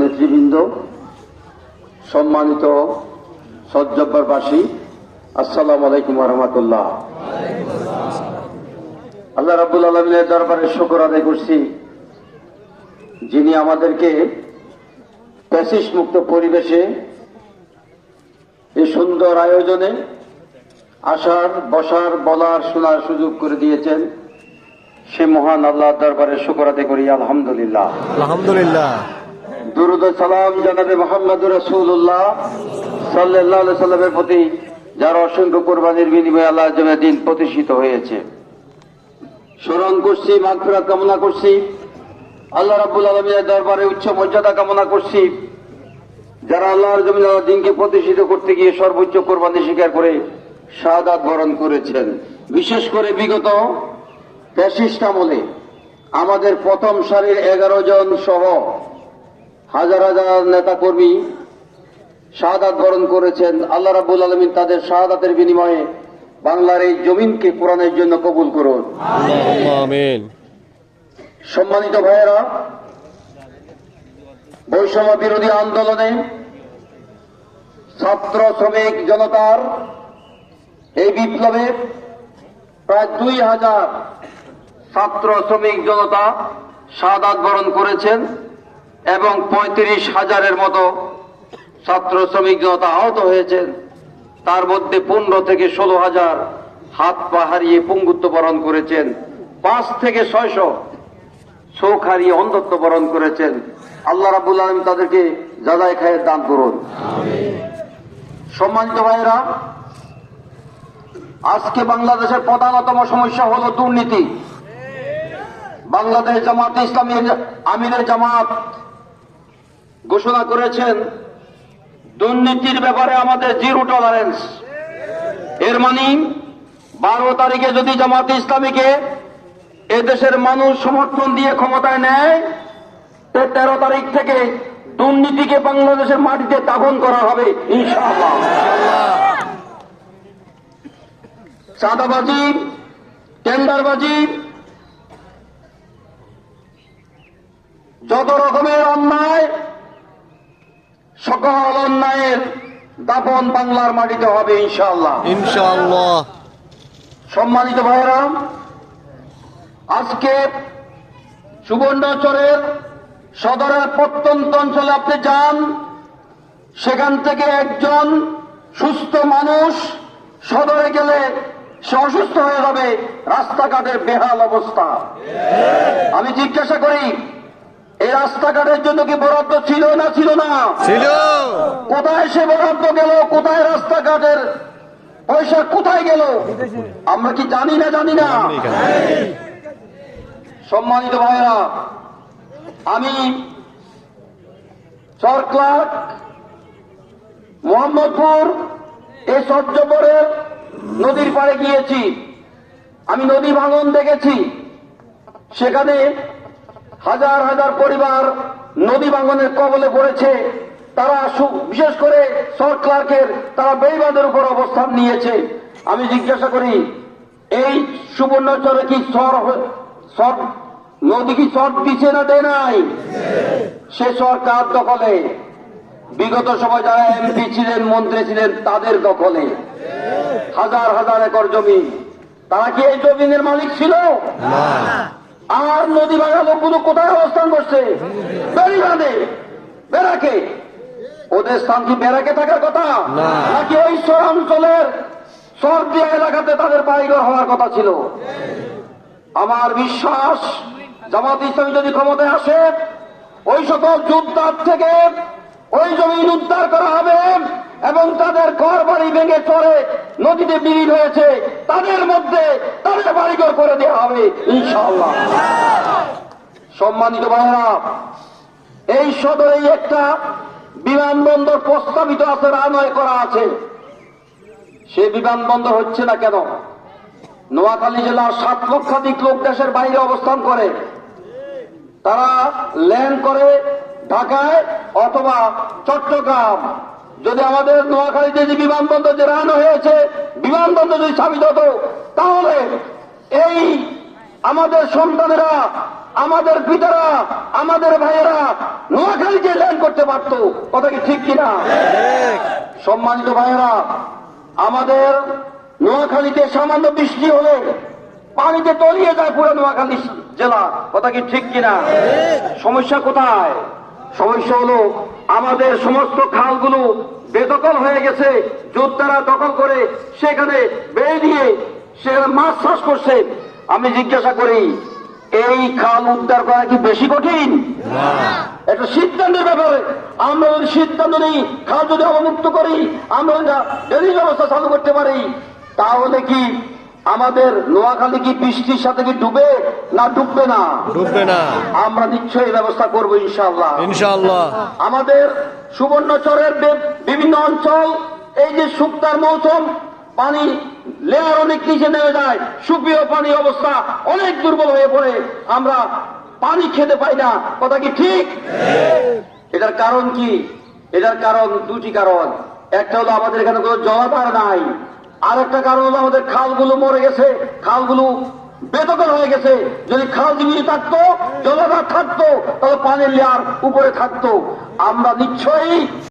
নেতৃবৃন্দ, সম্মানিত সজ্জব্বরবাসী, আসসালামু আলাইকুম ওয়া রাহমাতুল্লাহ। আল্লাহ রাব্বুল আলামিনের দরবারে শুকর আদায় করছি, যিনি আমাদেরকে প্যাসিস্ট মুক্ত পরিবেশে এই সুন্দর আয়োজনে আসার, বসার, বলার, শোনার সুযোগ করে দিয়েছেন। সে মহান আল্লাহর দরবারে শুকর আদায় করি, আলহামদুলিল্লাহ। আলহামদুলিল্লাহ। দুরুদ ও সালাম জানাবে মুহাম্মদুর রাসূলুল্লাহ সাল্লাল্লাহু আলাইহি সাল্লামের প্রতি, যার অসংখ্য কোরবানির বিনিময়ে আল্লাহ জমিনের দিন প্রতিষ্ঠিত হয়েছে। স্মরণ করছি, মাগফিরাত কামনা করছি, আল্লাহ রাব্বুল আলামিনের দরবারে উচ্চ মর্যাদা কামনা করছি, যারা আল্লাহর জমিনের দিনকে প্রতিষ্ঠিত করতে গিয়ে সর্বোচ্চ কোরবানি স্বীকার করে শাহাদাত বরণ করেছেন। বিশেষ করে বিগত ফ্যাসিস্ট আমলে আমাদের প্রথম সারির 11 জন সহ হাজার হাজার নেতাকর্মী শাহাদাত বরণ করেছেন। আল্লাহ রাব্বুল আলামিন তাদের শাহাদাতের বিনিময়ে বাংলার এই জমিনকে কোরআনের জন্য কবুল করুন, আমিন। সম্মানিত ভাইয়েরা, বৈষম্য বিরোধী আন্দোলনে ছাত্র শ্রমিক জনতার এই বিপ্লবে প্রায় 2000 ছাত্র শ্রমিক জনতা শাহাদাত বরণ করেছেন এবং 35,000-এর মতো ছাত্র শ্রমিক জনতা আহত হয়েছেন। তার মধ্যে 15 থেকে 16,000 হাত পা হারিয়ে পঙ্গুত্ব বরণ করেছেন, 5 থেকে 600 চোখ হারিয়ে অন্ধত্ব বরণ করেছেন। আল্লাহ রাব্বুল আলামিন তাদেরকে জাযায়ে খায়ের দান করুন। সম্মানিত ভাইয়েরা, আজকে বাংলাদেশের প্রধানতম সমস্যা হলো দুর্নীতি। বাংলাদেশ জামাতে ইসলামী আমিরের জামাত ঘোষণা করেছেন দুর্নীতির ব্যাপারে আমাদের জিরো টলারেন্স। এর মানে 12 তারিখে যদি জামাতে ইসলামীকে এদেশের মানুষ সমর্থন দিয়ে ক্ষমতায় নেয়, 13 তারিখ থেকে দুর্নীতিকে বাংলাদেশের মাটিতে দাফন করা হবে ইনশাআল্লাহ। চাঁদাবাজি, টেন্ডারবাজি, যত রকমের অন্যায়, সকল অন্যায়ের দাফন বাংলার মাটিতে হবে ইনশাআল্লাহ, ইনশাআল্লাহ। সম্মানিত ভাইয়েরা, আজকে সুবর্ণচরের সদরের প্রত্যন্ত অঞ্চলে আপনি যান, সেখান থেকে একজন সুস্থ মানুষ সদরে গেলে সে অসুস্থ হয়ে যাবে, রাস্তাঘাটের বেহাল অবস্থা। আমি জিজ্ঞাসা করি, এই রাস্তাঘাটের জন্য কি বরাদ্দ ছিল না ছিল না? ছিল। কোথায় সে বরাদ্দ গেল? কোথায় রাস্তাঘাটের পয়সা কোথায় গেল? আমরা কি জানি না? জানি না। সম্মানিত ভাইরা, আমি চরক্লার্ক, মোহাম্মদপুর, এই সহ্যপুরের নদীর পাড়ে গিয়েছি। আমি নদী ভাঙন দেখেছি। সেখানে হাজার হাজার পরিবার নদী ভাঙনের কবলে পড়েছে। তারা বিশেষ করে চরক্লার্কের তারা বেড়িবাঁধের উপর অবস্থান নিয়েছে। আমি জিজ্ঞাসা করি, এই সুবর্ণচরে কি নদী কি চর দিচ্ছে না দেয় নাই? সে সরকার দখলে, বিগত সময় যারা এমপি ছিলেন, মন্ত্রী ছিলেন, তাদের দখলে হাজার হাজার একর জমি। তারা কি এই জমিনের মালিক ছিল? আর নদী ভাঙা লোকগুলো কোথায় অবস্থান করছে? বেড়িবাঁধে, বেড়াকে। ওদের স্থান কি বেড়াকে থাকার কথা, নাকি ওই শহরাঞ্চলের শহর দিয়া এলাকাতে তাদের বাড়িঘর হওয়ার কথা ছিল? আমার বিশ্বাস, জামাত ইসলামী যদি ক্ষমতায় আসে, ওই সকল যোদ্ধার থেকে ওই জমিন উদ্ধার করা হবে এবং তাদের ঘর বাড়ি ভেঙে চড়ে নদীতে বিলীন হয়েছে, তাদের মধ্যে তাদের বাড়িঘর করে দেওয়া হবে ইনশাআল্লাহ। সম্মানিত ভাইরা, এই সদরেই একটা বিমানবন্দর প্রস্তাবিত আছে, রানওয়ে করা আছে। সে বিমানবন্দর হচ্ছে না কেন? নোয়াখালী জেলার 7 লক্ষাধিক লোক দেশের বাইরে অবস্থান করে। তারা ল্যান্ড করে ঢাকায় অথবা চট্টগ্রাম। যদি আমাদের নোয়াখালীতে যে বিমানবন্দর যে রানওয়ে হয়েছে, বিমানবন্দর যদি স্থাপিত হতো, তাহলে এই আমাদের সন্তানেরা আমাদের পিতারা, আমাদের ভাইয়েরা নোয়াখালীতে ল্যান্ড করতে পারত। কথা কি ঠিক কিনা? সম্মানিত ভাইয়েরা, আমাদের নোয়াখালীতে সামান্য বৃষ্টি হলে পানিতে তলিয়ে যায় পুরো নোয়াখালী জেলা। কথা কি ঠিক কিনা? সমস্যা কোথায়? সমস্যা হলো আমাদের সমস্ত খালগুলো বেদখল হয়ে গেছে, যোদ্ধারা দখল করে সেখানে বেড়ে দিয়ে সেখানে মাছ চাষ করছে। আমি জিজ্ঞাসা করি, এই খাল উদ্ধার করা কি বেশি কঠিন? একটা সিদ্ধান্তের ব্যাপারে আমরা যদি সিদ্ধান্ত নিই, খাল যদি অবমুক্ত করি, আমরা যদি ব্যবস্থা চালু করতে পারি, তাহলে কি আমাদের নোয়াখালী কি বৃষ্টির সাথে কি ডুবে না ডুববে না? ডুববে না। আমরা নিশ্চয়ই ব্যবস্থা করবো ইনশাআল্লাহ। ইনশাআল্লাহ। আমাদের সুবর্ণচরের বিভিন্ন অঞ্চল, এই যে শুকতার মৌসুম, পানি লেয়ার অনেক নিচে নেমে যায়, সুপেয় পানি অবস্থা অনেক দুর্বল হয়ে পড়ে, আমরা পানি খেতে পাই না। কথা কি ঠিক? এটার কারণ কি? এটার কারণ দুটি কারণ। একটা হলো আমাদের এখানে কোনো জলাধার নাই, আর একটা কারণ হলো আমাদের খালগুলো মরে গেছে, খালগুলো বেদখল হয়ে গেছে। যদি খাল জীবিত থাকতো, জলাধার থাকতো, তাহলে পানির লেয়ার উপরে থাকতো। আমরা নিশ্চয়ই